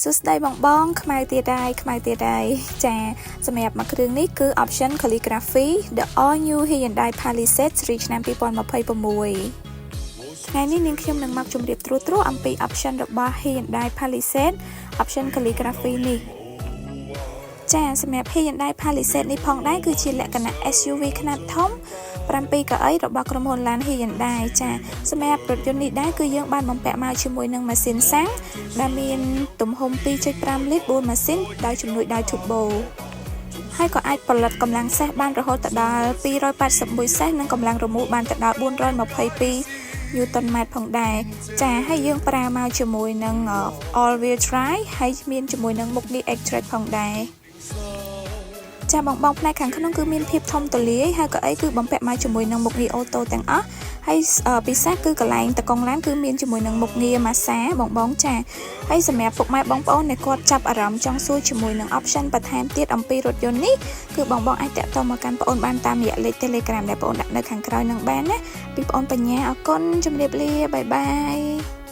សួស្តីបងបងខ្មៅទៀតហើយចាសម្រាប់មួយគ្រឿងនេះគឺ option calligraphy the all new Hyundai Palisade សេរីឆ្នាំ2026ថ្ងៃនេះនាងខ្ញុំនឹងមកជម្រាបត្រួសអំពី option របស់ Hyundai Palisade option calligraphy នេះចាសម្រាប់ Hyundai Palisade នេះផងដែរគឺជាលក្ខណៈ SUV ខ្នាតធំ7កៅអីរបស់ក្រុមហ៊ុន LAN Hyundai ចាសម្រាប់រថយន្តនេះដែរគឺយើងបានបំពាក់មកជាមួយនឹងម៉ាស៊ីនសាំងដែលមានទំហំ 2.5 លីត្រ 4 ម៉ាស៊ីនដោយជំនួយដោយ Turbo ហើយក៏អាចផលិតកម្លាំងសេះបានរហូតដល់281សេះនិងកម្លាំងរមូលបានដល់422 Newton meters ផងដែរចាហើយយើងប្រើមកជាមួយនឹង all wheel drive ហើយមានជាមួយនឹងមុខងារ electric ផងដែរចាបងផ្នែកខាងក្នុងគឺមានភាពធំទូលាយហើយក៏អីគឺបំពាក់មកជាមួយនឹងមុខងារអូតូទាំងអស់ហើយពិសេសគឺកន្លែងតកង់ឡានគឺមានជាមួយនឹងមុខងារម៉ាសាបងចាហើយសម្រាប់ពុកម៉ែបងប្អូនដែលគាត់ចាប់អារម្មណ៍ចង់សួរជាមួយនឹង option បន្ថែមទៀតអំពីរថយន្តនេះគឺបងអាចតាក់ទងមកកាន់បងប្អូនបានតាមរយៈលេខ Telegram ដែលបងដាក់នៅខាងក្រោយនឹងបានណាពីបងបញ្ញាអរគុណជម្រាបលាបាយបាយ